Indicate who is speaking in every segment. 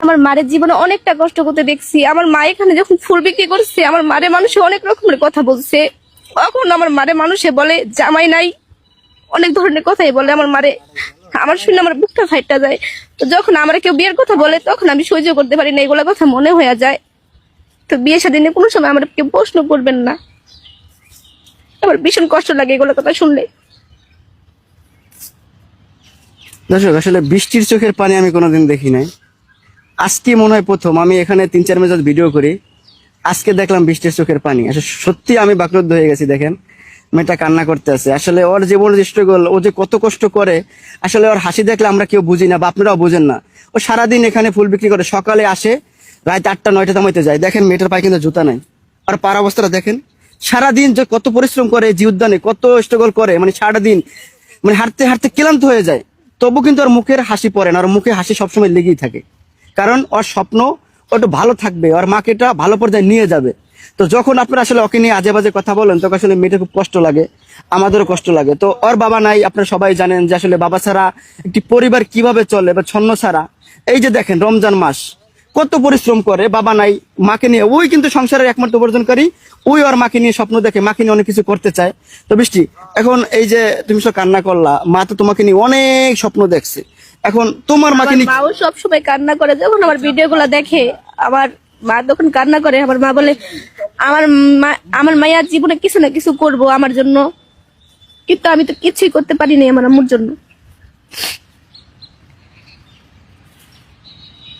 Speaker 1: আমার মায়ের জীবনে অনেকটা কষ্ট করতে দেখছি। আমার মা এখানে যখন ফুল বিক্রি করছে, আমার মারে মানুষে অনেক রকমের কথা বলছে। তখন আমার মারে মানুষে বলে জামাই নাই, অনেক ধরনের কথাই বলে আমার মারে। আমার শুনে আমার বুকটা ফাইটটা যায়। তো যখন আমার কেউ বিয়ের কথা বলে তখন আমি সহ্য করতে পারি না, এগুলো কথা মনে হয়ে যায়। তো বিয়ে শাদী নিয়ে কোনো সময় আমার কেউ প্রশ্ন করবেন না, আমার ভীষণ কষ্ট লাগে এগুলো কথা শুনলে।
Speaker 2: দর্শক, আসলে বৃষ্টির চোখের পানি আমি কোনোদিন দেখি নাই, আজকে মনে হয় প্রথম। আমি এখানে 3-4 মাস ভিডিও করি, আজকে দেখলাম বৃষ্টির চোখের পানি। আসলে সত্যি আমি বাকরুদ্ধ হয়ে গেছি। দেখেন, মেয়েটা কান্না করতে আছে। আসলে ওর জীবন স্ট্রাগল, ও যে কত কষ্ট করে, আসলে ওর হাসি দেখলে আমরা কেউ বুঝি না বা আপনারাও বুঝেন না। ও সারাদিন এখানে ফুল বিক্রি করে, সকালে আসে, রাত 8টা-9টা তামাইতে যায়। দেখেন মেয়েটার পায়ে কিন্তু জুতা নাই। আর পার অবস্থাটা দেখেন, সারাদিন যে কত পরিশ্রম করে, জি উদ্যানে কত স্ট্রাগল করে, মানে সারাদিন মানে হাঁটতে হাঁটতে ক্লান্ত হয়ে যায়। তবু কিন্তু ওর মুখের হাসি পড়ে না, ওর মুখে হাসি সবসময় লেগেই থাকে। কারণ ওর স্বপ্ন ও একটু ভালো থাকবে, ওর মাকে এটা ভালো পর্যায়ে নিয়ে যাবে। তো যখন আপনারা আসলে ওকে নিয়ে আজে বাজে কথা বলেন, তখন আসলে মেয়েটার খুব কষ্ট লাগে, আমাদেরও কষ্ট লাগে। তো ওর বাবা নাই, আপনারা সবাই জানেন যে আসলে বাবা ছাড়া একটি পরিবার কিভাবে চলে বা ছন্ন ছাড়া। এই যে দেখেন রমজান মাস কত পরিশ্রম করে, বাবা নাই, মাকে নিয়ে ওই কিন্তু সংসারের একমাত্র উপার্জনকারী। ওই ওর মাকে নিয়ে স্বপ্ন দেখে, মাকে নিয়ে অনেক কিছু করতে চায়। তো বৃষ্টি, এখন এই যে তুমি সব কান্না করলা, মা তো তোমাকে নিয়ে অনেক স্বপ্ন দেখছে, এখন তোমার মাকে
Speaker 1: আমার
Speaker 2: নিয়ে
Speaker 1: মাও সবসময় কান্না করে যখন আমার ভিডিও গুলা দেখে। আমার মা তখন কান্না করে, আমার মা বলে আমার মায়ের জীবনে কিছু না কিছু করব আমার জন্য, কিন্তু আমি তো কিছুই করতে পারিনি আমার আম্মুর জন্য।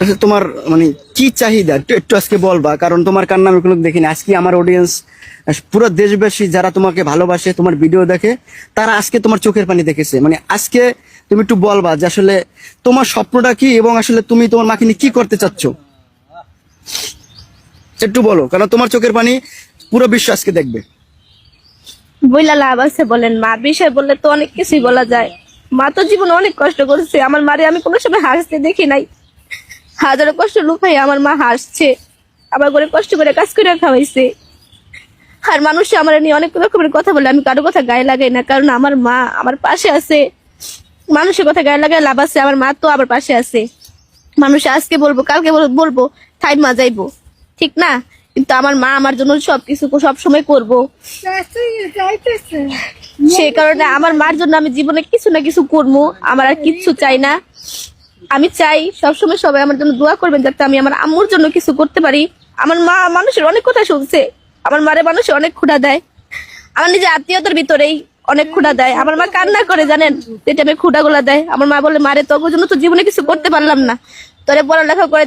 Speaker 2: আচ্ছা, তোমার মানে কি চাহিদা একটু একটু আজকে বলবা, কারণ তোমার কান্না আমি কোনো দেখিনি। আজকে আমার অডিয়েন্স, পুরো দেশবাসী যারা তোমাকে ভালোবাসে, তোমার ভিডিও দেখে, তারা আজকে তোমার চোখের পানি দেখেছে। মানে আজকে তুমি একটু বলবা যে আসলে তোমার স্বপ্নটা কি, এবং আসলে তুমি তোমার মাকে নিয়ে কি করতে চাচ্ছ, একটু বলো, কারণ তোমার চোখের পানি পুরো বিশ্ব আজকে দেখবে।
Speaker 1: বইলা লাভ আছে বলেন? মার বিষয় বললে তো অনেক কিছুই বলা যায়। মা তো জীবনে অনেক কষ্ট করেছে, আমার মারে আমি কোনো সময় হাসতে দেখি নাই। হাজারো কষ্ট লুকাই আমার মা হাসছে, আমার ঘরে কষ্ট করে কাজ করে খাওয়াইছে। আর মানুষ আমার নিয়ে অনেক রকমের কথা বলে, আমি কারো কথা গায়ে লাগাই না, কারণ আমার মা আমার পাশে আছে। মানুষের কথা গায়ে লাগাই লাভ আছে? আমার মা তো আমার পাশে আছে। মানুষ আজকে বলবো, কালকে বলবো, টাইম মা যাইবো, ঠিক না? কিন্তু আমার মা আমার জন্য সবকিছু সব সময় করবো। সেই কারণে আমার মার জন্য আমি জীবনে কিছু না কিছু করবো। আমার আর কিচ্ছু চাই না। আমি চাই সবসময় সবাই আমার জন্য দোয়া করবেন, যাতে আমি আমার আম্মুর জন্য কিছু করতে পারি। আমার মা মানুষের অনেক কথা শুনছে, আমার মারে মানুষের অনেক ক্ষুধা দেয়। আমার নিজের আত্মীয়তার ভিতরেই অনেক ক্ষুধা দেয়। আমার মা কান্না করে, জানেন, যেটা আমি ক্ষুধা গুলা দেয়। আমার মা বলে, মারে তোর জন্য তো জীবনে কিছু করতে পারলাম না, তোরে পড়ালেখা করে